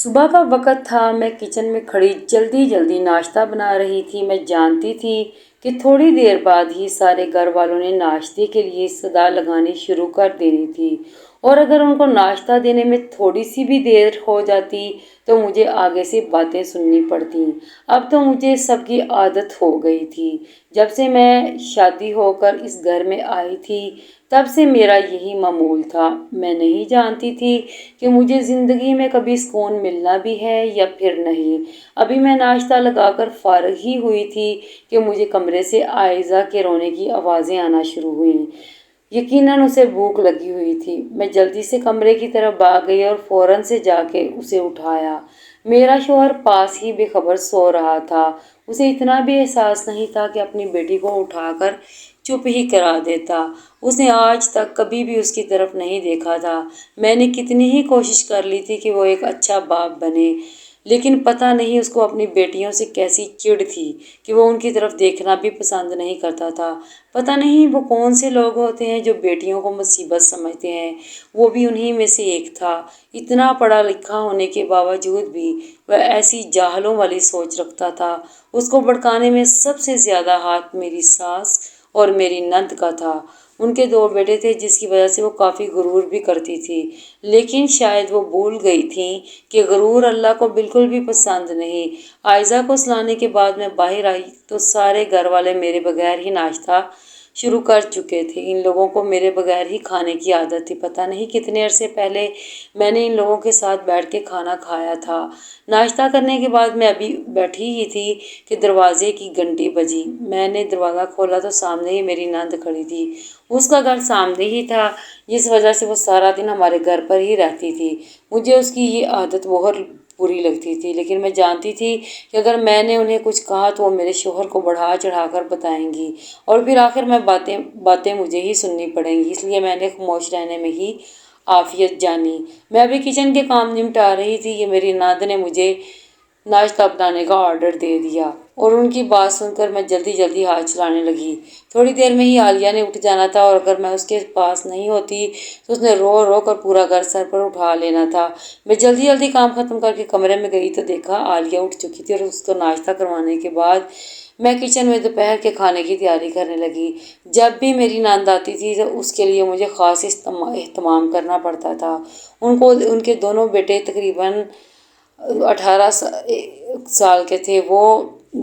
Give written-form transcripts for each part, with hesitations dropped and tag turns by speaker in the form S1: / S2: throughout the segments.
S1: صبح کا وقت تھا۔ میں کچن میں کھڑی جلدی جلدی ناشتہ بنا رہی تھی۔ میں جانتی تھی کہ تھوڑی دیر بعد ہی سارے گھر والوں نے ناشتے کے لیے صدا لگانی شروع کر دینی تھی، اور اگر ان کو ناشتہ دینے میں تھوڑی سی بھی دیر ہو جاتی تو مجھے آگے سے باتیں سننی پڑتی۔ اب تو مجھے سب کی عادت ہو گئی تھی۔ جب سے میں شادی ہو کر اس گھر میں آئی تھی تب سے میرا یہی معمول تھا۔ میں نہیں جانتی تھی کہ مجھے زندگی میں کبھی سکون ملنا بھی ہے یا پھر نہیں۔ ابھی میں ناشتہ لگا کر فارغ ہی ہوئی تھی کہ مجھے کمرے سے عائزہ کے رونے کی آوازیں آنا شروع ہوئیں۔ یقیناً اسے بھوک لگی ہوئی تھی۔ میں جلدی سے کمرے کی طرف بھاگ گئی اور فوراً سے جا کے اسے اٹھایا۔ میرا شوہر پاس ہی بے خبر سو رہا تھا۔ اسے اتنا بھی احساس نہیں تھا کہ اپنی بیٹی کو اٹھا کر چپ ہی کرا دیتا۔ اس نے آج تک کبھی بھی اس کی طرف نہیں دیکھا تھا۔ میں نے کتنی ہی کوشش کر لی تھی کہ وہ ایک اچھا باپ بنے، لیکن پتہ نہیں اس کو اپنی بیٹیوں سے کیسی چڑ تھی کہ وہ ان کی طرف دیکھنا بھی پسند نہیں کرتا تھا۔ پتہ نہیں وہ کون سے لوگ ہوتے ہیں جو بیٹیوں کو مصیبت سمجھتے ہیں۔ وہ بھی انہی میں سے ایک تھا۔ اتنا پڑھا لکھا ہونے کے باوجود بھی وہ ایسی جاہلوں والی سوچ رکھتا تھا۔ اس کو بھڑکانے میں سب سے زیادہ ہاتھ میری ساس اور میری نند کا تھا۔ ان کے 2 بیٹے تھے جس کی وجہ سے وہ کافی غرور بھی کرتی تھی، لیکن شاید وہ بھول گئی تھیں کہ غرور اللہ کو بالکل بھی پسند نہیں۔ عائزہ کو سلانے کے بعد میں باہر آئی تو سارے گھر والے میرے بغیر ہی ناشتہ شروع کر چکے تھے۔ ان لوگوں کو میرے بغیر ہی کھانے کی عادت تھی۔ پتہ نہیں کتنے عرصے پہلے میں نے ان لوگوں کے ساتھ بیٹھ کے کھانا کھایا تھا۔ ناشتہ کرنے کے بعد میں ابھی بیٹھی ہی تھی کہ دروازے کی گھنٹی بجی۔ میں نے دروازہ کھولا تو سامنے ہی میری نند کھڑی تھی۔ اس کا گھر سامنے ہی تھا، جس وجہ سے وہ سارا دن ہمارے گھر پر ہی رہتی تھی۔ مجھے اس کی یہ عادت بہت بری لگتی تھی، لیکن میں جانتی تھی کہ اگر میں نے انہیں کچھ کہا تو وہ میرے شوہر کو بڑھا چڑھا کر بتائیں گی اور پھر آخر میں باتیں مجھے ہی سننی پڑیں گی، اس لیے میں نے خاموش رہنے میں ہی عافیت جانی۔ میں ابھی کچن کے کام نمٹا رہی تھی کہ میری نند نے مجھے ناشتہ بنانے کا آرڈر دے دیا، اور ان کی بات سن کر میں جلدی جلدی ہاتھ چلانے لگی۔ تھوڑی دیر میں ہی عالیہ نے اٹھ جانا تھا، اور اگر میں اس کے پاس نہیں ہوتی تو اس نے رو رو کر پورا گھر سر پر اٹھا لینا تھا۔ میں جلدی جلدی کام ختم کر کے کمرے میں گئی تو دیکھا عالیہ اٹھ چکی تھی، اور اس کو ناشتہ کروانے کے بعد میں کچن میں دوپہر کے کھانے کی تیاری کرنے لگی۔ جب بھی میری نند آتی تھی تو اس کے لیے مجھے خاص اہتمام کرنا پڑتا تھا۔ ان کے دونوں بیٹے تقریباً 18 سال کے تھے۔ وہ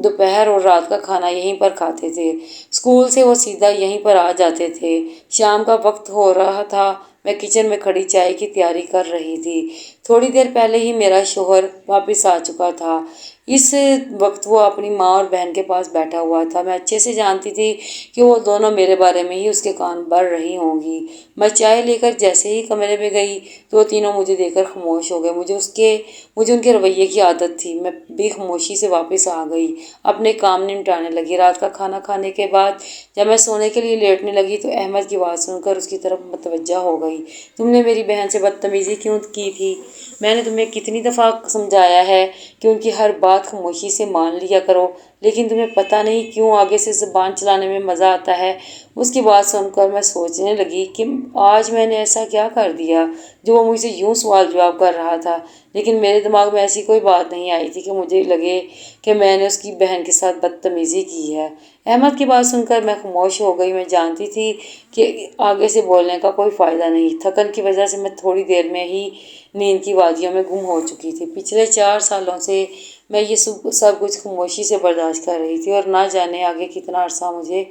S1: دوپہر اور رات کا کھانا یہیں پر کھاتے تھے۔ اسکول سے وہ سیدھا یہیں پر آ جاتے تھے۔ شام کا وقت ہو رہا تھا۔ میں کچن میں کھڑی چائے کی تیاری کر رہی تھی۔ تھوڑی دیر پہلے ہی میرا شوہر واپس آ چکا تھا۔ اس وقت وہ اپنی ماں اور بہن کے پاس بیٹھا ہوا تھا۔ میں اچھے سے جانتی تھی کہ وہ دونوں میرے بارے میں ہی اس کے کان بھر رہی ہوں گی۔ میں چائے لے کر جیسے ہی کمرے میں گئی تو وہ تینوں مجھے دیکھ کر خاموش ہو گئے۔ مجھے ان کے رویے کی عادت تھی۔ میں بھی خاموشی سے واپس آ گئی، اپنے کام نمٹانے لگی۔ رات کا کھانا کھانے کے بعد جب میں سونے کے لیے لیٹنے لگی تو احمد کی آواز سن کر اس کی طرف متوجہ ہو گئی۔ تم نے میری بہن سے بدتمیزی کیوں کی تھی؟ میں نے تمہیں کتنی دفعہ سمجھایا ہے کہ ان کی ہر بات خاموشی سے مان لیا کرو، لیکن تمہیں پتہ نہیں کیوں آگے سے زبان چلانے میں مزہ آتا ہے۔ اس کی بات سن کر میں سوچنے لگی کہ آج میں نے ایسا کیا کر دیا جو وہ مجھ سے یوں سوال جواب کر رہا تھا، لیکن میرے دماغ میں ایسی کوئی بات نہیں آئی تھی کہ مجھے لگے کہ میں نے اس کی بہن کے ساتھ بدتمیزی کی ہے۔ احمد کی بات سن کر میں خاموش ہو گئی۔ میں جانتی تھی کہ آگے سے بولنے کا کوئی فائدہ نہیں۔ تھکن کی وجہ سے میں تھوڑی دیر میں ہی نیند کی وادیوں میں گم ہو چکی تھی۔ پچھلے 4 سالوں سے میں یہ سب کچھ خاموشی سے برداشت کر رہی تھی، اور نہ جانے آگے کتنا عرصہ مجھے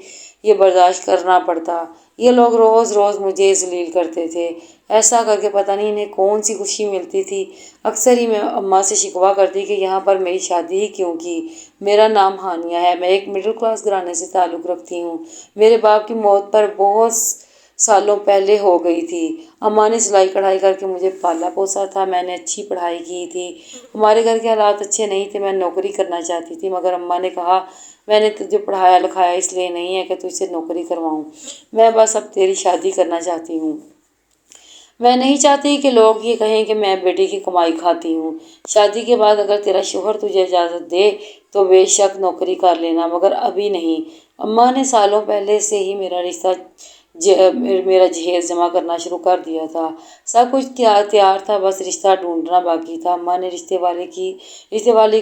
S1: یہ برداشت کرنا پڑتا۔ یہ لوگ روز روز مجھے ذلیل کرتے تھے۔ ایسا کر کے پتہ نہیں انہیں کون سی خوشی ملتی تھی۔ اکثر ہی میں اماں سے شکوہ کرتی کہ یہاں پر میری شادی ہی کیوں کی۔ میرا نام ہانیہ ہے، میں ایک مڈل کلاس گھرانے سے تعلق رکھتی ہوں۔ میرے باپ کی موت پر بہت سالوں پہلے ہو گئی تھی۔ اماں نے سلائی کڑھائی کر کے مجھے پالا پوسا تھا۔ میں نے اچھی پڑھائی کی تھی۔ ہمارے گھر کے حالات اچھے نہیں تھے۔ میں نوکری کرنا چاہتی تھی، مگر اماں نے کہا میں نے تجھے پڑھایا لکھایا اس لیے نہیں ہے کہ تجھ سے نوکری کرواؤں، میں بس اب تیری شادی کرنا چاہتی ہوں۔ میں نہیں چاہتی کہ لوگ یہ کہیں کہ میں بیٹی کی کمائی کھاتی ہوں۔ شادی کے بعد اگر تیرا شوہر تجھے اجازت دے تو بے شک نوکری کر لینا، مگر ابھی نہیں۔ اماں نے سالوں پہلے سے ہی میرا رشتہ میرا جہیز جمع کرنا شروع کر دیا تھا۔ سب کچھ تیار تھا، بس رشتہ ڈھونڈنا باقی تھا۔ اماں نے والی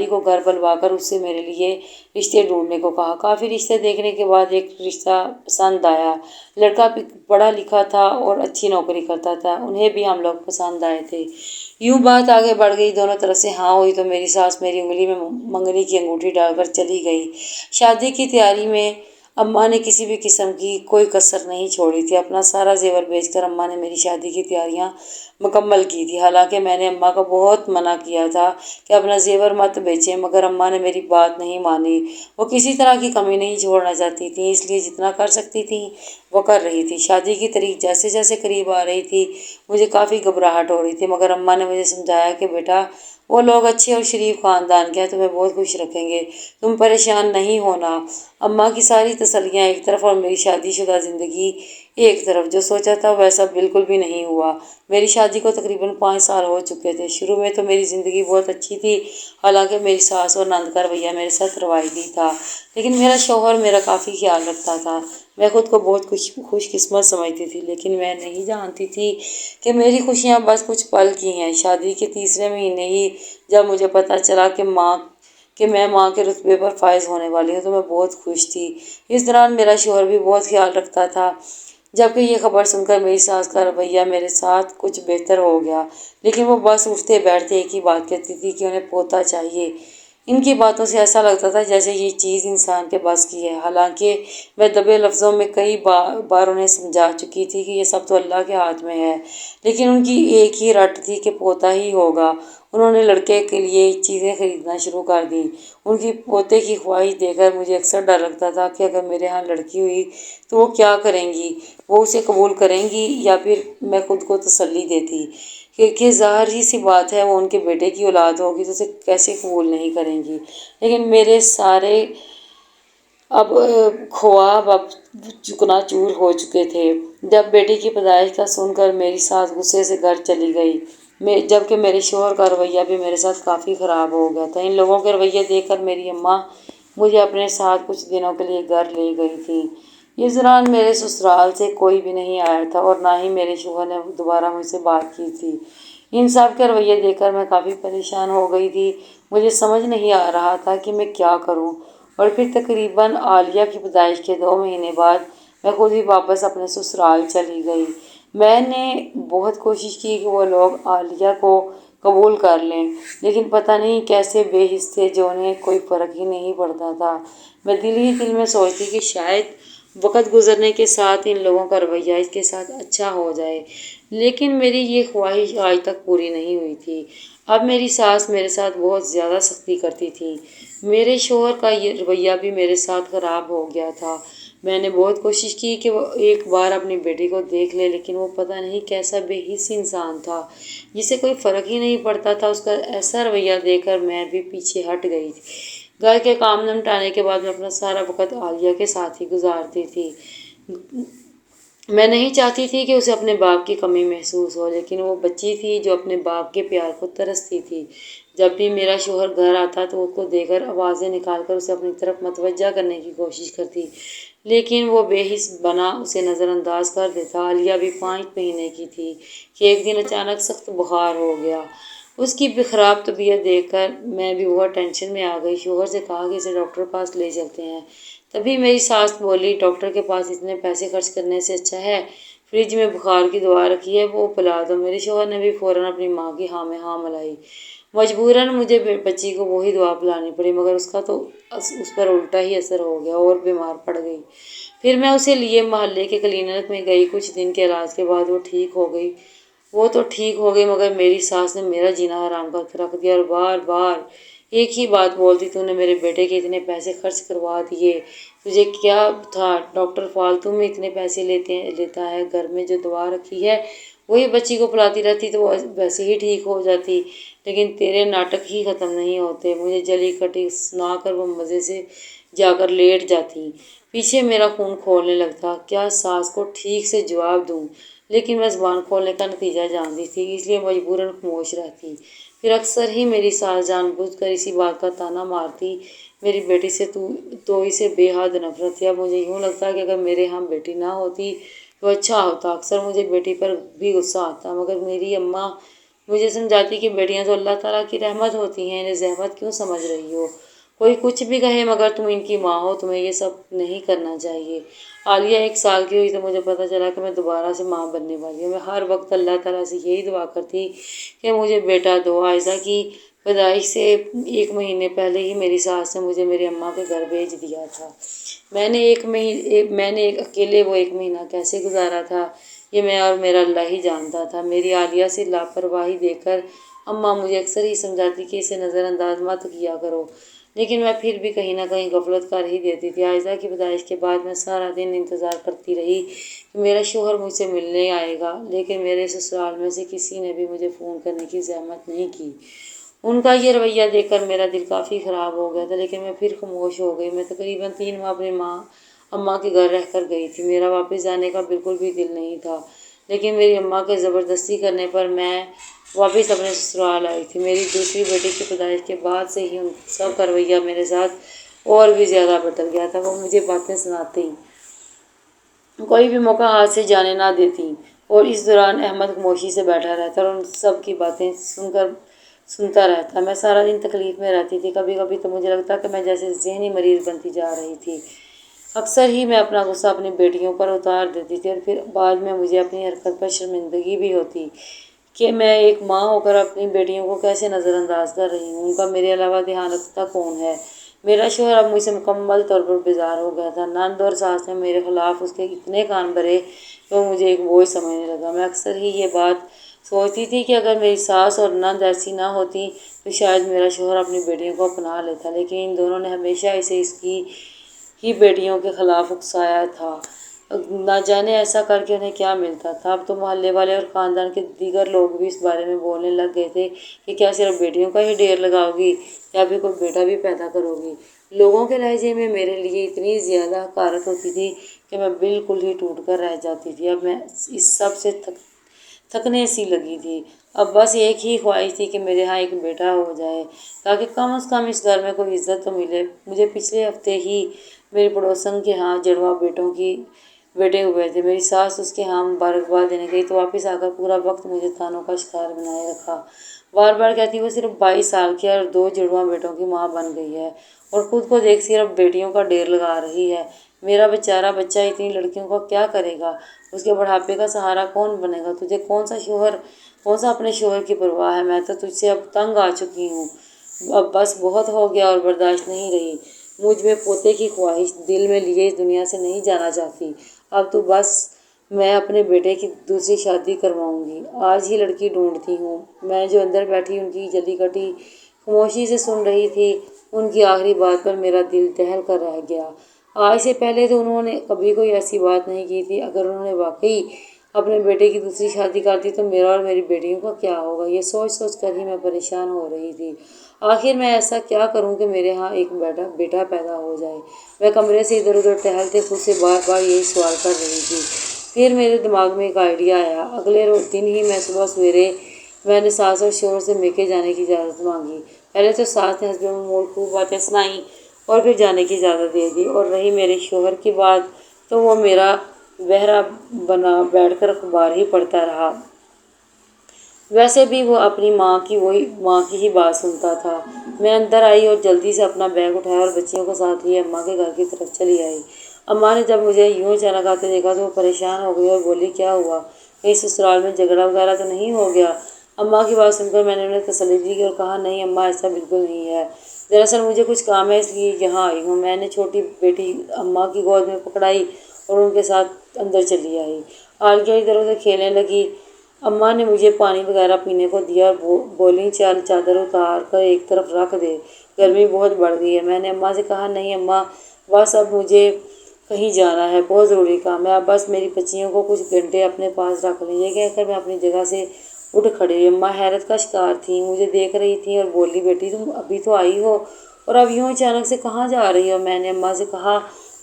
S1: کو گھر بلوا کر اس سے میرے لیے رشتے ڈھونڈنے کو کہا۔ کافی رشتے دیکھنے کے بعد ایک رشتہ پسند آیا۔ لڑکا پڑھا لکھا تھا اور اچھی نوکری کرتا تھا، انہیں بھی ہم لوگ پسند آئے تھے۔ یوں بات آگے بڑھ گئی، دونوں طرف سے ہاں ہوئی تو میری ساس میری انگلی میں منگنی کی انگوٹھی ڈال کر چلی گئی۔ شادی کی تیاری میں اماں نے کسی بھی قسم کی کوئی کسر نہیں چھوڑی تھی۔ اپنا سارا زیور بیچ کر اماں نے میری شادی کی تیاریاں مکمل کی تھی۔ حالانکہ میں نے اماں کو بہت منع کیا تھا کہ اپنا زیور مت بیچیں، مگر اماں نے میری بات نہیں مانی۔ وہ کسی طرح کی کمی نہیں چھوڑنا چاہتی تھیں، اس لیے جتنا کر سکتی تھیں وہ کر رہی تھیں۔ شادی کی تاریخ جیسے جیسے قریب آ رہی تھی مجھے کافی گھبراہٹ ہو رہی تھی، مگر اماں نے مجھے سمجھایا کہ بیٹا وہ لوگ اچھے اور شریف خاندان کے ہیں، تمہیں بہت خوش رکھیں گے، تم پریشان نہیں ہونا۔ اماں کی ساری تسلیاں ایک طرف اور میری شادی شدہ زندگی ایک طرف۔ جو سوچا تھا ویسا بالکل بھی نہیں ہوا۔ میری شادی کو تقریباً 5 سال ہو چکے تھے۔ شروع میں تو میری زندگی بہت اچھی تھی، حالانکہ میری ساس اور نند کا رویہ میرے ساتھ روایتی تھا، لیکن میرا شوہر میرا کافی خیال رکھتا تھا۔ میں خود کو بہت خوش قسمت سمجھتی تھی، لیکن میں نہیں جانتی تھی کہ میری خوشیاں بس کچھ پل کی ہیں۔ شادی کے تیسرے مہینے ہی جب مجھے پتہ چلا کہ میں ماں کے رتبے پر فائز ہونے والی ہوں تو میں بہت خوش تھی۔ اس دوران میرا شوہر بھی بہت خیال رکھتا تھا، جبکہ یہ خبر سن کر میری ساس کا رویہ میرے ساتھ کچھ بہتر ہو گیا، لیکن وہ بس اٹھتے بیٹھتے ایک ہی بات کہتی تھی کہ انہیں پوتا چاہیے۔ ان کی باتوں سے ایسا لگتا تھا جیسے یہ چیز انسان کے بس کی ہے۔ حالانکہ میں دبے لفظوں میں کئی بار انہیں سمجھا چکی تھی کہ یہ سب تو اللہ کے ہاتھ میں ہے، لیکن ان کی ایک ہی رٹ تھی کہ پوتا ہی ہوگا۔ انہوں نے لڑکے کے لیے چیزیں خریدنا شروع کر دیں۔ ان کی پوتے کی خواہش دیکھ کر مجھے اکثر ڈر لگتا تھا کہ اگر میرے ہاں لڑکی ہوئی تو وہ کیا کریں گی، وہ اسے قبول کریں گی؟ یا پھر میں خود کو تسلی دیتی کہ ظاہر ہی سی بات ہے وہ ان کے بیٹے کی اولاد ہوگی تو اسے کیسے قبول نہیں کریں گی۔ لیکن میرے سارے خواب اب چکنا چور ہو چکے تھے۔ جب بیٹی کی پیدائش کا سن کر میری ساس غصے سے گھر چلی گئی، جبکہ میرے شوہر کا رویہ بھی میرے ساتھ کافی خراب ہو گیا تھا۔ ان لوگوں کے رویے دیکھ کر میری اماں مجھے اپنے ساتھ کچھ دنوں کے لیے گھر لے گئی تھیں۔ اس دوران میرے سسرال سے کوئی بھی نہیں آیا تھا اور نہ ہی میرے شوہر نے دوبارہ مجھ سے بات کی تھی۔ ان سب کے رویے دیکھ کر میں کافی پریشان ہو گئی تھی۔ مجھے سمجھ نہیں آ رہا تھا کہ میں کیا کروں، اور پھر تقریباً عالیہ کی پیدائش کے 2 مہینے بعد میں خود ہی واپس اپنے سسرال چلی گئی۔ میں نے بہت کوشش کی کہ وہ لوگ عالیہ کو قبول کر لیں، لیکن پتہ نہیں کیسے بے حس تھے جو انہیں کوئی فرق ہی نہیں پڑتا تھا۔ میں دل ہی دل میں سوچتی کہ شاید وقت گزرنے کے ساتھ ان لوگوں کا رویہ اس کے ساتھ اچھا ہو جائے، لیکن میری یہ خواہش آج تک پوری نہیں ہوئی تھی۔ اب میری ساس میرے ساتھ بہت زیادہ سختی کرتی تھی۔ میرے شوہر کا یہ رویہ بھی میرے ساتھ خراب ہو گیا تھا۔ میں نے بہت کوشش کی کہ وہ ایک بار اپنی بیٹی کو دیکھ لے، لیکن وہ پتہ نہیں کیسا بے حس انسان تھا جسے کوئی فرق ہی نہیں پڑتا تھا۔ اس کا ایسا رویہ دیکھ کر میں بھی پیچھے ہٹ گئی تھی۔ گھر کے کام نمٹانے کے بعد میں اپنا سارا وقت عالیہ کے ساتھ ہی گزارتی تھی۔ میں نہیں چاہتی تھی کہ اسے اپنے باپ کی کمی محسوس ہو، لیکن وہ بچی تھی جو اپنے باپ کے پیار کو ترستی تھی۔ جب بھی میرا شوہر گھر آتا تو اس کو دیکھ کر آوازیں نکال کر اسے اپنی طرف متوجہ کرنے کی کوشش کرتی، لیکن وہ بے حس بنا اسے نظر انداز کر دیتا۔ عالیہ بھی 5 مہینے کی تھی کہ ایک دن اچانک سخت بخار ہو گیا۔ اس کی خراب طبیعت دیکھ کر میں بھی بہت ٹینشن میں آ گئی۔ شوہر سے کہا کہ اسے ڈاکٹر پاس لے چلتے ہیں۔ تبھی میری ساس بولی، ڈاکٹر کے پاس اتنے پیسے خرچ کرنے سے اچھا ہے فریج میں بخار کی دوا رکھی ہے وہ پلا دو۔ میرے شوہر نے بھی فوراً اپنی ماں کی ہاں میں ہاں ملائی۔ مجبوراً مجھے بچی کو وہی دوا پلانی پڑی، مگر اس کا تو اس پر الٹا ہی اثر ہو گیا اور بیمار پڑ گئی۔ پھر میں اسے لیے محلے کے کلینک میں گئی۔ کچھ دن کے علاج کے بعد وہ تو ٹھیک ہو گئی، مگر میری ساس نے میرا جینا حرام کر کے رکھ دیا اور بار بار ایک ہی بات بولتی، تو نے میرے بیٹے کے اتنے پیسے خرچ کروا دیے، تجھے کیا تھا؟ ڈاکٹر فالتو میں اتنے پیسے لیتا ہے، گھر میں جو دوا رکھی ہے وہی بچی کو پلاتی رہتی تو وہ ویسے ہی ٹھیک ہو جاتی، لیکن تیرے ناٹک ہی ختم نہیں ہوتے۔ مجھے جلی کٹی سنا کر وہ مزے سے جا کر لیٹ جاتی۔ پیچھے میرا خون کھولنے لگتا۔ کیا ساس کو ٹھیک سے جواب دوں، لیکن میں زبان کھولنے کا نتیجہ جانتی تھی، اس لیے مجبوراً خاموش رہتی۔ پھر اکثر ہی میری ساس جان بوجھ کر اسی بات کا طعنہ مارتی، میری بیٹی سے تو اسے بے حد نفرت ہے۔ اب مجھے یوں لگتا کہ اگر میرے ہاں بیٹی نہ ہوتی تو اچھا ہوتا۔ اکثر مجھے بیٹی پر بھی غصہ آتا، مگر میری اماں مجھے سمجھاتی کہ بیٹیاں تو اللہ تعالیٰ کی رحمت ہوتی ہیں، انہیں زحمت کیوں سمجھ رہی ہو؟ کوئی کچھ بھی کہے مگر تم ان کی ماں ہو، تمہیں یہ سب نہیں کرنا چاہیے۔ عالیہ 1 سال کی ہوئی تو مجھے پتہ چلا کہ میں دوبارہ سے ماں بننے والی ہوں۔ میں ہر وقت اللہ تعالیٰ سے یہی دعا کرتی کہ مجھے بیٹا دو۔ عائشہ کی پیدائش سے 1 مہینے پہلے ہی میری ساس نے مجھے میری اماں کے گھر بھیج دیا تھا۔ میں نے اکیلے وہ 1 مہینہ کیسے گزارا تھا، یہ میں اور میرا اللہ ہی جانتا تھا۔ میری عالیہ سے لاپرواہی دیکھ کر اماں مجھے اکثر ہی سمجھاتی کہ اسے نظر انداز مت کیا کرو، لیکن میں پھر بھی کہیں نہ کہیں غفلت کر ہی دیتی تھی۔ عائشہ کی پیدائش کے بعد میں سارا دن انتظار کرتی رہی کہ میرا شوہر مجھ سے ملنے آئے گا، لیکن میرے سسرال میں سے کسی نے بھی مجھے فون کرنے کی زحمت نہیں کی۔ ان کا یہ رویہ دیکھ کر میرا دل کافی خراب ہو گیا تھا، لیکن میں پھر خاموش ہو گئی۔ میں تقریباً 3 ماہ اپنی اماں کے گھر رہ کر گئی تھی۔ میرا واپس جانے کا بالکل بھی دل نہیں تھا، لیکن میری اماں کے زبردستی کرنے پر میں واپس اپنے سسرال آئی تھی۔ میری دوسری بیٹی کی پیدائش کے بعد سے ہی ان سب کا رویہ میرے ساتھ اور بھی زیادہ بدل گیا تھا۔ وہ مجھے باتیں سناتی، کوئی بھی موقع ہاتھ سے جانے نہ دیتی، اور اس دوران احمد خاموشی سے بیٹھا رہتا اور ان سب کی باتیں سنتا رہتا۔ میں سارا دن تکلیف میں رہتی تھی۔ کبھی کبھی تو مجھے لگتا کہ میں جیسے ذہنی مریض بنتی جا رہی تھی۔ اکثر ہی میں اپنا غصہ اپنی بیٹیوں پر اتار دیتی تھی، اور پھر بعد میں مجھے اپنی حرکت پر شرمندگی بھی ہوتی کہ میں ایک ماں ہو کر اپنی بیٹیوں کو کیسے نظر انداز کر رہی ہوں۔ ان کا میرے علاوہ دھیان رکھتا کون ہے؟ میرا شوہر اب مجھ سے مکمل طور پر بیزار ہو گیا تھا۔ نند اور ساس نے میرے خلاف اس کے اتنے کان بھرے کہ وہ مجھے ایک بوجھ سمجھنے لگا۔ میں اکثر ہی یہ بات سوچتی تھی کہ اگر میری ساس اور نند ایسی نہ ہوتی تو شاید میرا شوہر اپنی بیٹیوں کو اپنا لیتا، لیکن ان دونوں نے ہمیشہ اسے اس کی ہی بیٹیوں کے خلاف اکسایا تھا۔ نہ جانے ایسا کر کے انہیں کیا ملتا تھا۔ اب تو محلے والے اور خاندان کے دیگر لوگ بھی اس بارے میں بولنے لگ گئے تھے کہ کیا صرف بیٹیوں کا ہی ڈھیر لگاؤ گی یا پھر کوئی بیٹا بھی پیدا کرو گی۔ لوگوں کے لہجے میں میرے لیے اتنی زیادہ حقارت ہوتی تھی کہ میں بالکل ہی ٹوٹ کر رہ جاتی تھی۔ اب میں اس سب سے تھکنے سی لگی تھی۔ اب بس ایک ہی خواہش تھی کہ میرے ہاں ایک بیٹا ہو جائے تاکہ کم از کم اس گھر میں کوئی عزت تو ملے۔ مجھے پچھلے ہفتے ہی میری پڑوسن کے ہاں جڑواں بیٹے ہوئے تھے۔ میری ساس اس کے ہاں مبارکباد دینے گئی تو واپس آ کر پورا وقت مجھے طعنوں کا شکار بنائے رکھا۔ بار بار کہتی وہ صرف 22 سال کی ہے اور 2 جڑواں بیٹوں کی ماں بن گئی ہے، اور خود کو دیکھ صرف بیٹیوں کا ڈھیر لگا رہی ہے۔ میرا بیچارہ بچہ اتنی لڑکیوں کا کیا کرے گا؟ اس کے بڑھاپے کا سہارا کون بنے گا؟ تجھے کون سا اپنے شوہر کی پرواہ ہے؟ میں تو تجھ سے اب تنگ آ چکی ہوں، اب بس بہت ہو گیا اور برداشت نہیں رہی۔ مجھ میں پوتے کی خواہش دل میں لیے اس دنیا سے نہیں جانا چاہتی۔ اب تو بس میں اپنے بیٹے کی دوسری شادی کرواؤں گی۔ آج ہی لڑکی ڈھونڈتی ہوں۔ میں جو اندر بیٹھی ان کی جلی کٹی خاموشی سے سن رہی تھی، ان کی آخری بات پر میرا دل دہل کر رہ گیا۔ آج سے پہلے تو انہوں نے کبھی کوئی ایسی بات نہیں کی تھی۔ اگر انہوں نے واقعی اپنے بیٹے کی دوسری شادی کر دی تو میرا اور میری بیٹیوں کا کیا ہوگا؟ یہ سوچ سوچ کر ہی میں پریشان ہو رہی تھی۔ آخر میں ایسا کیا کروں کہ میرے ہاں ایک بیٹا پیدا ہو جائے؟ میں کمرے سے ادھر ادھر ٹہلتے خود سے بار بار یہی سوال کر رہی تھی۔ پھر میرے دماغ میں ایک آئیڈیا آیا۔ اگلے دن ہی صبح سویرے میں نے ساس اور شوہر سے میکے جانے کی اجازت مانگی۔ پہلے تو ساس نے حسب معمول خوب باتیں سنائیں اور پھر جانے کی اجازت دے دی، اور رہی میرے شوہر کی بات تو وہ میرا بہرہ بنا بیٹھ کر اخبار ہی پڑھتا رہا۔ ویسے بھی وہ اپنی ماں کی ہی بات سنتا تھا۔ میں اندر آئی اور جلدی سے اپنا بیگ اٹھایا اور بچیوں کو ساتھ لیے اماں کے گھر کی طرف چلی آئی۔ اماں نے جب مجھے یوں اچانک آتے دیکھا تو وہ پریشان ہو گئی اور بولی کیا ہوا؟ کہیں سسرال میں جھگڑا وغیرہ تو نہیں ہو گیا؟ اماں کی بات سن کر میں نے انہیں تسلی دی اور کہا نہیں اماں ایسا بالکل نہیں ہے، دراصل مجھے کچھ کام ہے اس لیے یہاں آئی ہوں۔ میں نے چھوٹی بیٹی اماں کی گود میں پکڑائی اور ان کے ساتھ اندر چلی آئی۔ عالیہ ادھر ادھر کھیلنے لگی۔ اماں نے مجھے پانی وغیرہ پینے کو دیا اور بولیں چل چادر اتار کر ایک طرف رکھ دے، گرمی بہت بڑھ گئی ہے۔ میں نے اماں سے کہا نہیں اماں بس اب مجھے کہیں جانا ہے، بہت ضروری کام ہے، اب بس میری بچیوں کو کچھ گھنٹے اپنے پاس رکھ لیں۔ یہ کہہ کر میں اپنی جگہ سے اٹھ کھڑی ہوئی۔ اماں حیرت کا شکار تھیں، مجھے دیکھ رہی تھیں اور بولی بیٹی تم ابھی تو آئی ہو اور اب یوں اچانک سے کہاں جا رہی ہو؟ میں نے اماں سے کہا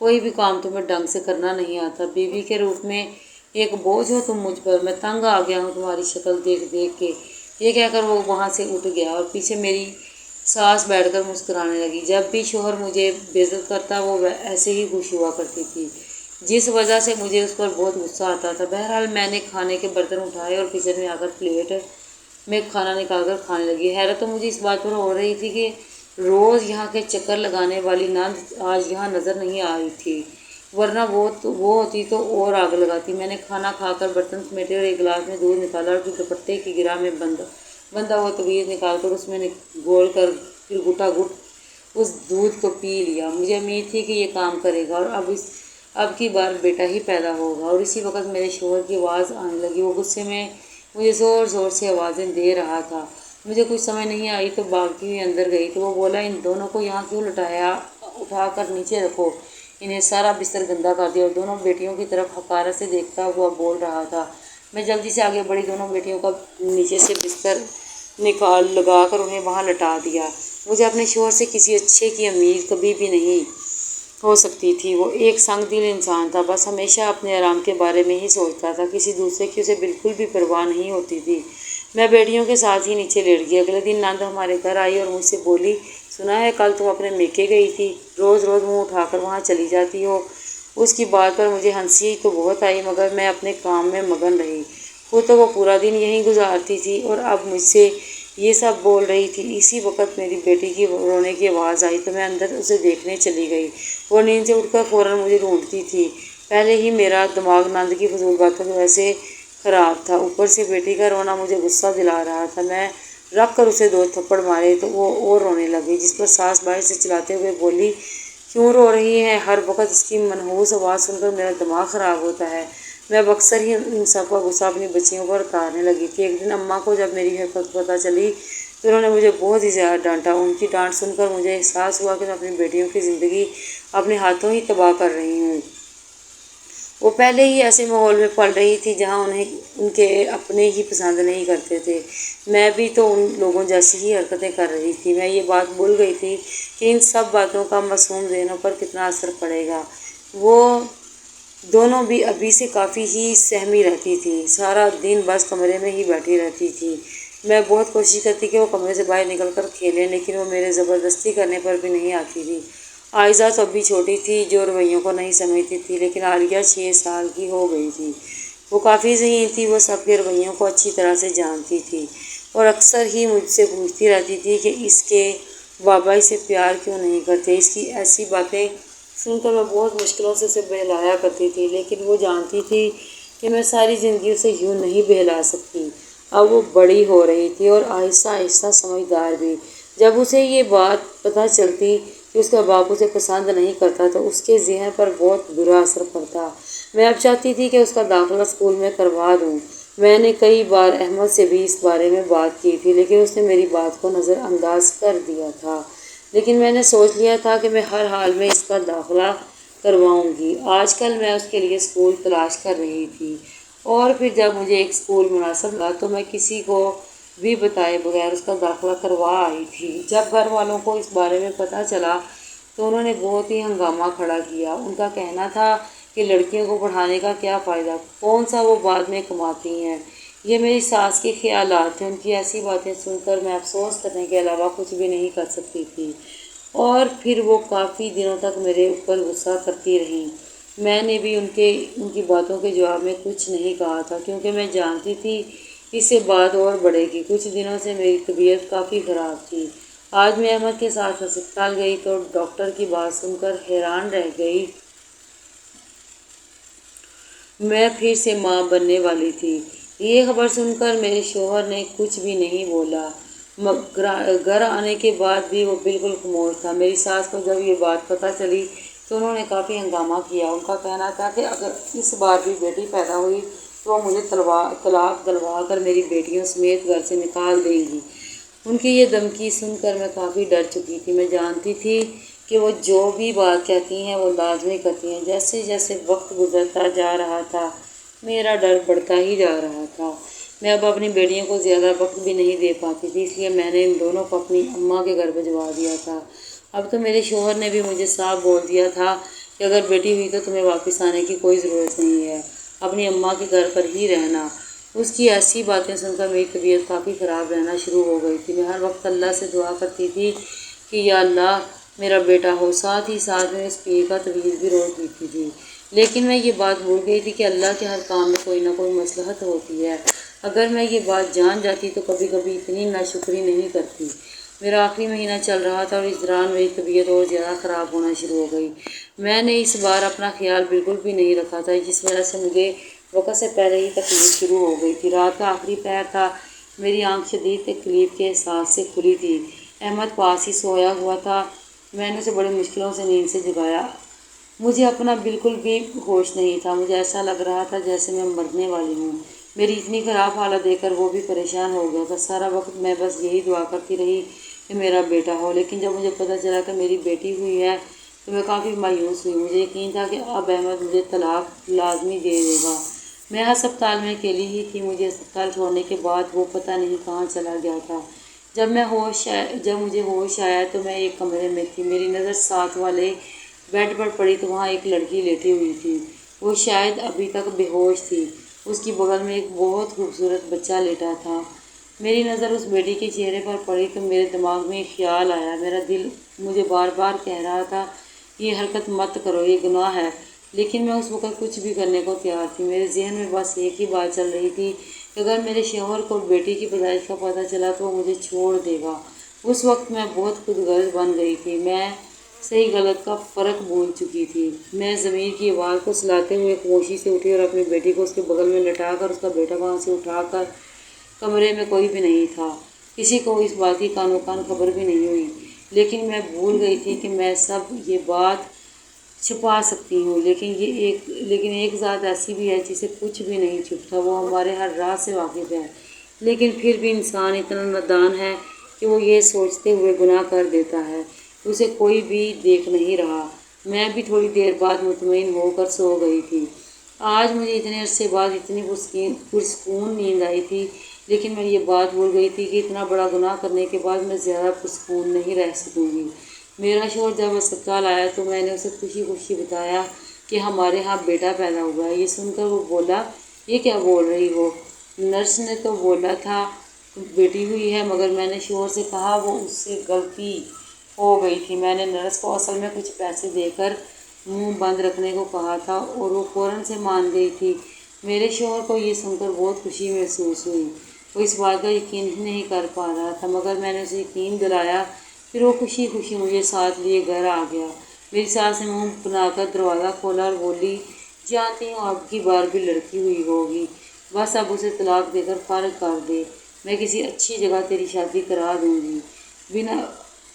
S1: کوئی بھی کام تمہیں ڈھنگ سے کرنا نہیں آتا، بیوی کے روپ میں ایک بوجھ ہو تم مجھ پر، میں تنگ آ گیا ہوں تمہاری شکل دیکھ دیکھ کے۔ یہ کہہ کر وہ وہاں سے اٹھ گیا اور پیچھے میری ساس بیٹھ کر مسکرانے لگی۔ جب بھی شوہر مجھے بے عزت کرتا وہ ایسے ہی خوش ہوا کرتی تھی، جس وجہ سے مجھے اس پر بہت غصہ آتا تھا۔ بہرحال میں نے کھانے کے برتن اٹھائے اور کچن میں آ کر پلیٹ میں کھانا نکال کر کھانے لگی۔ حیرت تو مجھے اس بات پر ہو رہی تھی کہ روز یہاں کے چکر لگانے والی نند آج یہاں نظر نہیں آئی تھی، ورنہ وہ ہوتی تو اور آگ لگاتی۔ میں نے کھانا کھا کر برتن سمیٹے اور ایک گلاس میں دودھ نکالا اور پھر دوپٹے کی گرہ میں بندھا ہوا تویز نکال کر اس میں گھول کر پھر گھٹا گھٹ اس دودھ کو پی لیا۔ مجھے امید تھی کہ یہ کام کرے گا اور اب کی بار بیٹا ہی پیدا ہوگا۔ اور اسی وقت میرے شوہر کی آواز آنے لگی۔ وہ غصے میں مجھے زور زور سے آوازیں دے رہا تھا۔ مجھے کچھ سمجھ نہیں آئی تو بھاگتی ہوئی اندر گئی تو وہ بولا، ان دونوں کو یہاں کیوں لٹایا، اٹھا کر نیچے رکھو، انہیں سارا بستر گندا کر دیا۔ اور دونوں بیٹیوں کی طرف حقارت سے دیکھتا ہوا بول رہا تھا۔ میں جلدی سے آگے بڑھی، دونوں بیٹیوں کا نیچے سے بستر لگا کر انہیں وہاں لٹا دیا۔ مجھے اپنے شوہر سے کسی اچھے کی امید کبھی بھی نہیں ہو سکتی تھی۔ وہ ایک سنگ دل انسان تھا، بس ہمیشہ اپنے آرام کے بارے میں ہی سوچتا تھا، کسی دوسرے کی اسے بالکل بھی پرواہ نہیں ہوتی تھی۔ میں بیٹیوں کے ساتھ ہی نیچے لیٹ گئی۔ اگلے دن نند ہمارے گھر آئی اور مجھ سے بولی، سنا ہے کل تم اپنے میکے گئی تھی، روز روز منہ اٹھا کر وہاں چلی جاتی ہو۔ اس کی بات پر مجھے ہنسی تو بہت آئی، مگر میں اپنے کام میں مگن رہی۔ خود تو وہ پورا دن یہیں گزارتی تھی اور اب مجھ سے یہ سب بول رہی تھی۔ اسی وقت میری بیٹی کی رونے کی آواز آئی تو میں اندر اسے دیکھنے چلی گئی۔ وہ نیند سے اٹھ کر فوراً مجھے ڈھونڈتی تھی۔ پہلے ہی میرا دماغ نند کی فضول باتوں کی وجہ سے خراب تھا، اوپر سے بیٹی کا رونا مجھے غصہ دلا رہا تھا۔ میں رکھ کر اسے 2 تھپڑ مارے تو وہ اور رونے لگی، جس پر ساس باہر سے چلاتے ہوئے بولی، کیوں رو رہی ہیں، ہر وقت اس کی منحوس آواز سن کر میرا دماغ خراب ہوتا ہے۔ میں اب اکثر ہی ان سب کا غصہ اپنی بچیوں پر اتارنے لگی تھی۔ ایک دن اماں کو جب میری حرکت پتہ چلی تو انہوں نے مجھے بہت ہی زیادہ ڈانٹا۔ ان کی ڈانٹ سن کر مجھے احساس ہوا کہ میں اپنی بیٹیوں کی زندگی اپنے ہاتھوں ہی تباہ کر رہی ہوں۔ وہ پہلے ہی ایسے ماحول میں پل رہی تھی جہاں انہیں ان کے اپنے ہی پسند نہیں کرتے تھے۔ میں بھی تو ان لوگوں جیسی ہی حرکتیں کر رہی تھی۔ میں یہ بات بھول گئی تھی کہ ان سب باتوں کا معصوم ذہنوں پر کتنا اثر پڑے گا۔ وہ دونوں بھی ابھی سے کافی ہی سہمی رہتی تھی، سارا دن بس کمرے میں ہی بیٹھی رہتی تھی۔ میں بہت کوشش کرتی کہ وہ کمرے سے باہر نکل کر کھیلیں، لیکن وہ میرے زبردستی کرنے پر بھی نہیں آتی تھی۔ عائزہ تو اب بھی چھوٹی تھی، جو رویوں کو نہیں سمجھتی تھی، لیکن عالیہ 6 سال کی ہو گئی تھی۔ وہ کافی ذہین تھی، وہ سب کے رویوں کو اچھی طرح سے جانتی تھی اور اکثر ہی مجھ سے پوچھتی رہتی تھی کہ اس کے بابا اسے پیار کیوں نہیں کرتے۔ اس کی ایسی باتیں سن کر میں بہت مشکلوں سے اسے بہلایا کرتی تھی، لیکن وہ جانتی تھی کہ میں ساری زندگی اسے یوں نہیں بہلا سکتی۔ اب وہ بڑی ہو رہی تھی اور آہستہ آہستہ سمجھدار بھی۔ جب اسے یہ بات پتہ چلتی کہ اس کا باپ اسے پسند نہیں کرتا تو اس کے ذہن پر بہت برا اثر پڑتا۔ میں اب چاہتی تھی کہ اس کا داخلہ اسکول میں کروا دوں۔ میں نے کئی بار احمد سے بھی اس بارے میں بات کی تھی، لیکن اس نے میری بات کو نظر انداز کر دیا تھا۔ لیکن میں نے سوچ لیا تھا کہ میں ہر حال میں اس کا داخلہ کرواؤں گی۔ آج کل میں اس کے لیے اسکول تلاش کر رہی تھی اور پھر جب مجھے ایک اسکول مناسب لگا تو میں کسی کو بھی بتائے بغیر اس کا داخلہ کروا آئی تھی۔ جب گھر والوں کو اس بارے میں پتہ چلا تو انہوں نے بہت ہی ہنگامہ کھڑا کیا۔ ان کا کہنا تھا کہ لڑکیوں کو پڑھانے کا کیا فائدہ، کون سا وہ بعد میں کماتی ہیں۔ یہ میری ساس کے خیالات تھے۔ ان کی ایسی باتیں سن کر میں افسوس کرنے کے علاوہ کچھ بھی نہیں کر سکتی تھی، اور پھر وہ کافی دنوں تک میرے اوپر غصہ کرتی رہیں۔ میں نے بھی ان کی باتوں کے جواب میں کچھ نہیں کہا تھا، کیونکہ میں جانتی تھی اس سے بات اور بڑھے گی۔ کچھ دنوں سے میری طبیعت کافی خراب تھی۔ آج میں احمد کے ساتھ ہسپتال گئی تو ڈاکٹر کی بات سن کر حیران رہ گئی۔ میں پھر سے ماں بننے والی تھی۔ یہ خبر سن کر میرے شوہر نے کچھ بھی نہیں بولا۔ گھر آنے کے بعد بھی وہ بالکل خاموش تھا۔ میری ساس کو جب یہ بات پتہ چلی تو انہوں نے کافی ہنگامہ کیا۔ ان کا کہنا تھا کہ اگر اس بار بھی بیٹی پیدا ہوئی تو وہ مجھے طلاق دلوا کر میری بیٹیوں سمیت گھر سے نکال دیں گی۔ ان کی یہ دھمکی سن کر میں کافی ڈر چکی تھی۔ میں جانتی تھی کہ وہ جو بھی بات کہتی ہیں وہ لازمی کرتی ہیں۔ جیسے جیسے وقت گزرتا جا رہا تھا میرا ڈر بڑھتا ہی جا رہا تھا۔ میں اب اپنی بیٹیوں کو زیادہ وقت بھی نہیں دے پاتی تھی، اس لیے میں نے ان دونوں کو اپنی اماں کے گھر بھجوا دیا تھا۔ اب تو میرے شوہر نے بھی مجھے صاف بول دیا تھا کہ اگر بیٹی ہوئی تو تمہیں واپس آنے کی کوئی ضرورت نہیں ہے، اپنی اماں کے گھر پر ہی رہنا۔ اس کی ایسی باتیں سن کر میری طبیعت کافی خراب رہنا شروع ہو گئی تھی۔ میں ہر وقت اللہ سے دعا کرتی تھی کہ یا اللہ میرا بیٹا ہو، ساتھ ہی ساتھ میں اس پیر کا تعویذ بھی روز دیتی تھی۔ لیکن میں یہ بات بھول گئی تھی کہ اللہ کے ہر کام میں کوئی نہ کوئی مصلحت ہوتی ہے۔ اگر میں یہ بات جان جاتی تو کبھی کبھی اتنی ناشکری نہیں کرتی۔ میرا آخری مہینہ چل رہا تھا اور اس دوران میری طبیعت اور زیادہ خراب ہونا شروع ہو گئی۔ میں نے اس بار اپنا خیال بالکل بھی نہیں رکھا تھا، جس وجہ سے مجھے وقت سے پہلے ہی تکلیف شروع ہو گئی تھی۔ رات کا آخری پہر تھا، میری آنکھ شدید تکلیف کے احساس سے کھلی تھی۔ احمد پاس ہی سویا ہوا تھا، میں نے اسے بڑی مشکلوں سے نیند سے جگایا۔ مجھے اپنا بالکل بھی ہوش نہیں تھا، مجھے ایسا لگ رہا تھا جیسے میں مرنے والی ہوں۔ میری اتنی خراب حالت دیکھ کر وہ بھی پریشان ہو گیا تھا۔ سارا وقت میں بس یہی دعا کرتی رہی کہ میرا بیٹا ہو، لیکن جب مجھے پتہ چلا کہ میری بیٹی ہوئی ہے تو میں کافی مایوس ہوئی۔ مجھے یقین تھا کہ اب احمد مجھے طلاق لازمی دے دے گا۔ میں ہسپتال میں اکیلی ہی تھی، مجھے ہسپتال چھوڑنے کے بعد وہ پتہ نہیں کہاں چلا گیا تھا۔ جب مجھے ہوش آیا تو میں ایک کمرے میں تھی، میری نظر ساتھ والے بیڈ پر پڑی تو وہاں ایک لڑکی لیٹی ہوئی تھی۔ وہ شاید ابھی تک بے ہوش تھی، اس کی بغل میں ایک بہت خوبصورت بچہ لیٹا تھا۔ میری نظر اس بیٹی کے چہرے پر پڑی تو میرے دماغ میں ایک خیال آیا۔ میرا دل مجھے بار بار کہہ رہا تھا یہ حرکت مت کرو، یہ گناہ ہے، لیکن میں اس وقت کچھ بھی کرنے کو تیار تھی۔ میرے ذہن میں بس ایک ہی بات چل رہی تھی کہ اگر میرے شوہر کو بیٹی کی پیدائش کا پتہ چلا تو وہ مجھے چھوڑ دے گا۔ اس وقت میں بہت خود غرض بن گئی تھی، میں صحیح غلط کا فرق بھول چکی تھی۔ میں ضمیر کی آواز کو سلاتے ہوئے خاموشی سے اٹھی اور اپنی بیٹی کو اس کے بغل میں لٹا کر اس کا بیٹا وہاں سے اٹھا کر کمرے میں کوئی بھی نہیں تھا، کسی کو اس بات کی کانوں کان خبر بھی نہیں ہوئی، لیکن میں بھول گئی تھی کہ میں سب یہ بات چھپا سکتی ہوں، لیکن ایک ذات ایسی بھی ہے جسے کچھ بھی نہیں چھپتا، وہ ہمارے ہر راز سے واقف ہے، لیکن پھر بھی انسان اتنا نادان ہے کہ وہ یہ سوچتے ہوئے گناہ کر دیتا ہے کہ اسے کوئی بھی دیکھ نہیں رہا۔ میں بھی تھوڑی دیر بعد مطمئن ہو کر سو گئی تھی۔ آج مجھے اتنے عرصے بعد اتنی پرسکون نیند آئی تھی، لیکن میں یہ بات بھول گئی تھی کہ اتنا بڑا گناہ کرنے کے بعد میں زیادہ پرسکون نہیں رہ سکوں گی۔ میرا شوہر جب اسپتال آیا تو میں نے اسے خوشی خوشی بتایا کہ ہمارے ہاں بیٹا پیدا ہوا ہے۔ یہ سن کر وہ بولا یہ کیا بول رہی ہو؟ نرس نے تو بولا تھا بیٹی ہوئی ہے، مگر میں نے شوہر سے کہا وہ اس سے غلطی ہو گئی تھی، میں نے نرس کو اصل میں کچھ پیسے دے کر منہ بند رکھنے کو کہا تھا اور وہ فوراً سے مان گئی تھی۔ میرے شوہر کو یہ سن کر بہت خوشی محسوس ہوئی، وہ اس بات کا یقین ہی نہیں کر پا رہا تھا، مگر میں نے اسے یقین دلایا۔ پھر وہ خوشی خوشی مجھے ساتھ لیے گھر آ گیا۔ میری ساس نے منہ بنا کر دروازہ کھولا اور بولی جانتی ہوں اب کی بار بھی لڑکی ہوئی ہوگی، بس اب اسے طلاق دے کر فارغ کر دے، میں کسی اچھی جگہ تیری شادی کرا دوں گی۔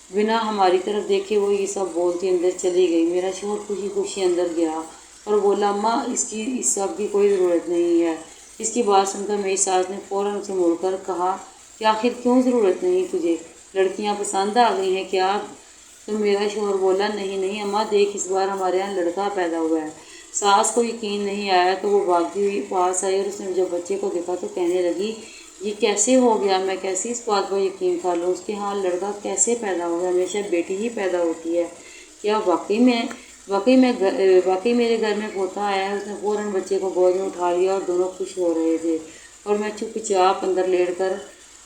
S1: بنا ہماری طرف دیکھے وہ یہ سب بولتی اندر چلی گئی۔ میرا شوہر خوشی خوشی اندر گیا اور بولا اماں اس سب کی کوئی ضرورت نہیں ہے۔ اس کی بات سن کر میری ساس نے فوراً اسے مڑ کر کہا کہ آخر کیوں ضرورت نہیں تجھے، لڑکیاں پسند آ گئی ہیں کیا؟ تو میرا شوہر بولا نہیں اماں دیکھ اس بار ہمارے یہاں لڑکا پیدا ہوا ہے۔ ساس کو یقین نہیں آیا تو وہ بھاگتی ہوئی پاس آئی اور اس نے جب بچے کو دیکھا تو کہنے لگی یہ کیسے ہو گیا، میں کیسے اس بات پر یقین کر لوں، اس کے ہاں لڑکا کیسے پیدا ہوگا، ہمیشہ بیٹی ہی پیدا ہوتی ہے کیا؟ واقعی میرے گھر میں پوتا آیا ہے۔ اس نے فوراً بچے کو گود میں اٹھا لیا اور دونوں خوش ہو رہے تھے اور میں چپ چاپ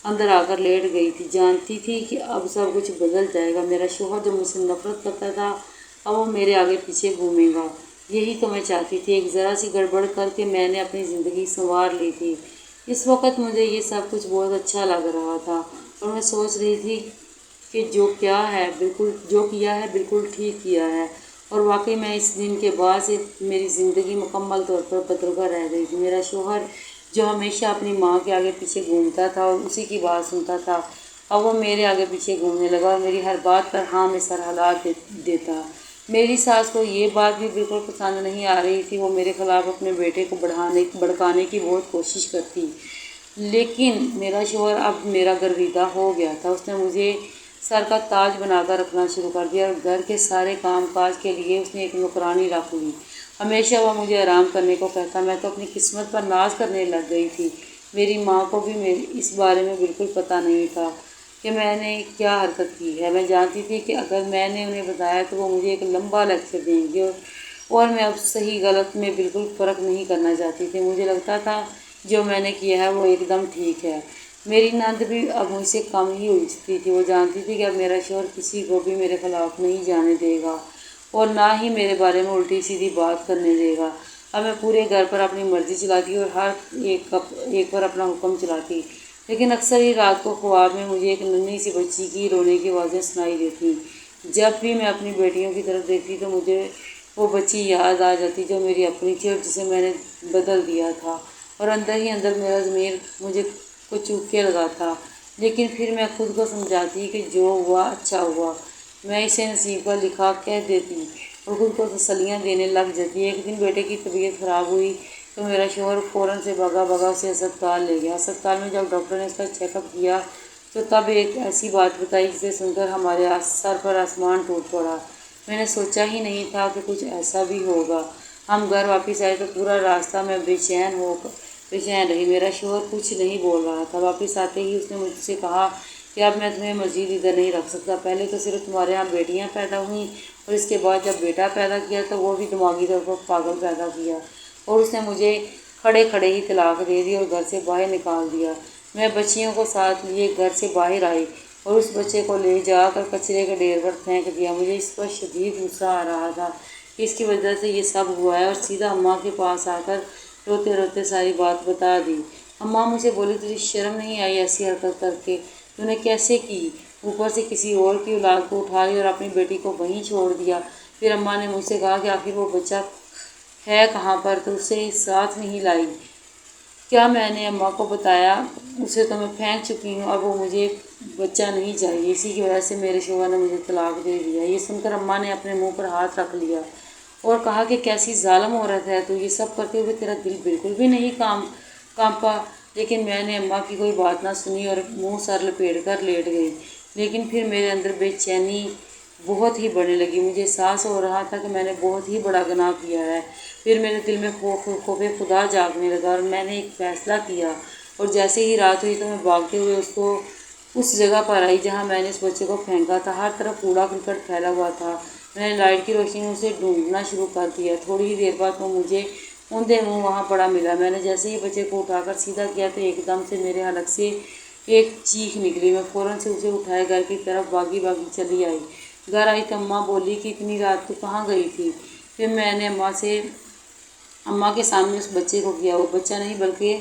S1: اندر آ کر لیٹ گئی تھی، جانتی تھی کہ اب سب کچھ بدل جائے گا۔ میرا شوہر جو مجھ سے نفرت کرتا تھا اب وہ میرے آگے پیچھے گھومے گا، یہی تو میں چاہتی تھی۔ ایک ذرا سی گڑبڑ کر کے میں نے اپنی زندگی سنوار لی تھی۔ اس وقت مجھے یہ سب کچھ بہت اچھا لگ رہا تھا اور میں سوچ رہی تھی کہ جو کیا ہے بالکل ٹھیک کیا ہے، اور واقعی میں اس دن کے بعد سے میری زندگی مکمل طور پر بدرگہ رہ گئی تھی۔ میرا شوہر جو ہمیشہ اپنی ماں کے آگے پیچھے گھومتا تھا اور اسی کی بات سنتا تھا، اب وہ میرے آگے پیچھے گھومنے لگا اور میری ہر بات پر ہاں میں سر ہلا دیتا۔ میری ساس کو یہ بات بھی بالکل پسند نہیں آ رہی تھی، وہ میرے خلاف اپنے بیٹے کو بھڑکانے کی بہت کوشش کرتی، لیکن میرا شوہر اب میرا گرویدہ ہو گیا تھا۔ اس نے مجھے سر کا تاج بنا کر رکھنا شروع کر دیا اور گھر کے سارے کام کاج کے لیے اس نے ایک نوکرانی رکھ لی۔ ہمیشہ وہ مجھے آرام کرنے کو کہتا، میں تو اپنی قسمت پر ناز کرنے لگ گئی تھی۔ میری ماں کو بھی اس بارے میں بالکل پتہ نہیں تھا کہ میں نے کیا حرکت کی ہے۔ میں جانتی تھی کہ اگر میں نے انہیں بتایا تو وہ مجھے ایک لمبا لیکچر دیں گے اور میں اب صحیح غلط میں بالکل فرق نہیں کرنا چاہتی تھی۔ مجھے لگتا تھا جو میں نے کیا ہے وہ ایک دم ٹھیک ہے۔ میری نند بھی اب مجھ سے کم ہی الجھتی تھی۔ وہ جانتی تھی کہ اب میرا شوہر کسی کو بھی میرے خلاف نہیں جانے دے گا اور نہ ہی میرے بارے میں الٹی سیدھی بات کرنے دے گا۔ اب میں پورے گھر پر اپنی مرضی چلاتی اور ہر ایک پر اپنا حکم چلاتی، لیکن اکثر ہی رات کو خواب میں مجھے ایک ننھی سی بچی کی رونے کی آوازیں سنائی دیتی۔ جب بھی میں اپنی بیٹیوں کی طرف دیکھتی تو مجھے وہ بچی یاد آ جاتی جو میری اپنی تھی اور جسے میں نے بدل دیا تھا، اور اندر ہی اندر میرا ضمیر مجھے کو چوکنے لگا تھا۔ لیکن پھر میں خود کو سمجھاتی کہ جو ہوا اچھا ہوا، میں اسے نصیب کا لکھا کہہ دیتی اور خود کو تسلیاں دینے لگ جاتی۔ ایک دن بیٹے کی طبیعت خراب ہوئی تو میرا شوہر فوراً سے بھاگا اسے ہسپتال لے گیا۔ ہسپتال میں جب ڈاکٹر نے اس کا چیک اپ کیا تو تب ایک ایسی بات بتائی جسے سن کر ہمارے سر پر آسمان ٹوٹ پڑا۔ میں نے سوچا ہی نہیں تھا کہ کچھ ایسا بھی ہوگا۔ ہم گھر واپس آئے تو پورا راستہ میں بے چین رہی۔ میرا شوہر کچھ نہیں بول رہا تھا۔ واپس آتے ہی اس نے مجھ سے کہا کہ اب میں تمہیں مزید ادھر نہیں رکھ سکتا۔ پہلے تو صرف تمہارے یہاں بیٹیاں پیدا ہوئیں اور اس کے بعد جب بیٹا پیدا کیا تو وہ بھی دماغی طور پر پاگل پیدا کیا اور اس نے مجھے کھڑے کھڑے ہی طلاق دے دی اور گھر سے باہر نکال دیا۔ میں بچیوں کو ساتھ لیے گھر سے باہر آئی اور اس بچے کو لے جا کر کچرے کے ڈھیر پر پھینک دیا۔ مجھے اس پر شدید غصہ آ رہا تھا کہ اس کی وجہ سے یہ سب ہوا ہے، اور سیدھا اماں کے پاس آ کر روتے روتے ساری بات بتا دی۔ اماں مجھ سے بولی تجھے شرم نہیں آئی ایسی حرکت کر کے؟ تو نے کیسے کی؟ اوپر سے کسی اور کی اولاد کو اٹھا لی اور اپنی بیٹی کو وہیں چھوڑ دیا۔ پھر اماں نے مجھ سے کہا کہ آخر وہ بچہ ہے کہاں پر، تو اسے ساتھ نہیں لائی؟ کیا میں نے اماں کو بتایا اسے تو میں پھینک چکی ہوں، اب وہ مجھے بچہ نہیں چاہیے، اسی کی وجہ سے میرے شوہر نے مجھے طلاق دے دیا۔ یہ سن کر اماں نے اپنے منہ پر ہاتھ رکھ لیا اور کہا کہ کیسی ظالم عورت ہے تو، یہ سب کرتے ہوئے تیرا دل بالکل بھی نہیں کانپا؟ لیکن میں نے اماں کی کوئی بات نہ سنی اور منہ سر لپیٹ کر لیٹ گئی۔ لیکن پھر میرے اندر بے چینی بہت ہی بڑھنے لگی۔ مجھے احساس ہو رہا تھا کہ میں نے بہت ہی بڑا گناہ کیا ہے۔ پھر میرے دل میں خوف خدا جاگنے لگا اور میں نے ایک فیصلہ کیا، اور جیسے ہی رات ہوئی تو میں بھاگتے ہوئے اس جگہ پر آئی جہاں میں نے اس بچے کو پھینکا تھا۔ ہر طرف کوڑا کرکٹ پھیلا ہوا تھا۔ میں نے لائٹ کی روشنی میں اسے ڈھونڈنا شروع کر دیا۔ تھوڑی ہی دیر بعد وہ مجھے اوندھے منہ وہاں پڑا ملا۔ میں نے جیسے ہی بچے کو اٹھا کر سیدھا کیا تو ایک دم سے میرے حلق سے ایک چیخ نکلی۔ میں فوراً سے اسے اٹھائے گھر کی طرف بھاگی چلی آئی۔ گھر آئی تو اماں بولی کہ اتنی رات تو کہاں گئی تھی؟ پھر میں نے اماں کے سامنے اس بچے کو کیا۔ وہ بچہ نہیں بلکہ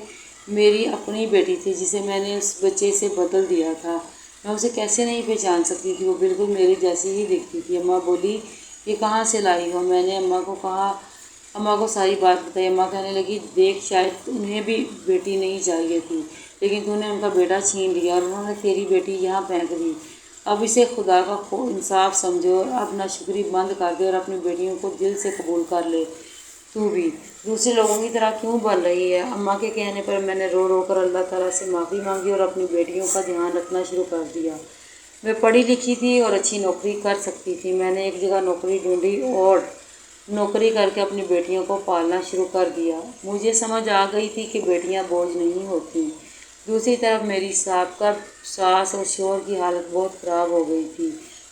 S1: میری اپنی بیٹی تھی جسے میں نے اس بچے سے بدل دیا تھا۔ میں اسے کیسے نہیں پہچان سکتی تھی، وہ بالکل میری جیسی ہی دکھتی تھی۔ اماں بولی یہ کہاں سے لائی ہو؟ میں نے اماں کو ساری بات بتائی۔ اماں کہنے لگی دیکھ، شاید انہیں بھی بیٹی نہیں چاہیے تھی، لیکن تو نے ان کا بیٹا چھین لیا اور انہوں نے تیری بیٹی یہاں پھینک دی۔ اب اسے خدا کا انصاف سمجھو اور اب ناشکری بند کر دے اور اپنی بیٹیوں کو دل سے قبول کر لے۔ تو بھی دوسرے لوگوں کی طرح کیوں بن رہی ہے؟ اماں کے کہنے پر میں نے رو رو کر اللہ تعالیٰ سے معافی مانگی اور اپنی بیٹیوں کا دھیان رکھنا شروع کر دیا۔ میں پڑھی لکھی تھی اور اچھی نوکری کر سکتی تھی۔ میں نے ایک جگہ نوکری ڈھونڈی اور نوکری کر کے اپنی بیٹیوں کو پالنا شروع کر دیا۔ مجھے سمجھ آ گئی تھی کہ بیٹیاں بوجھ نہیں ہوتیں۔ دوسری طرف میری سابقہ ساس اور شوہر کی حالت بہت خراب ہو گئی تھی۔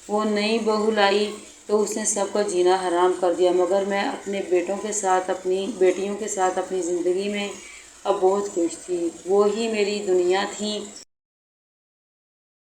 S1: وہ نئی بہو لائی تو اس نے سب کا جینا حرام کر دیا، مگر میں اپنے بیٹیوں کے ساتھ اپنی زندگی میں اب بہت خوش تھی۔ وہ ہی میری دنیا تھیں۔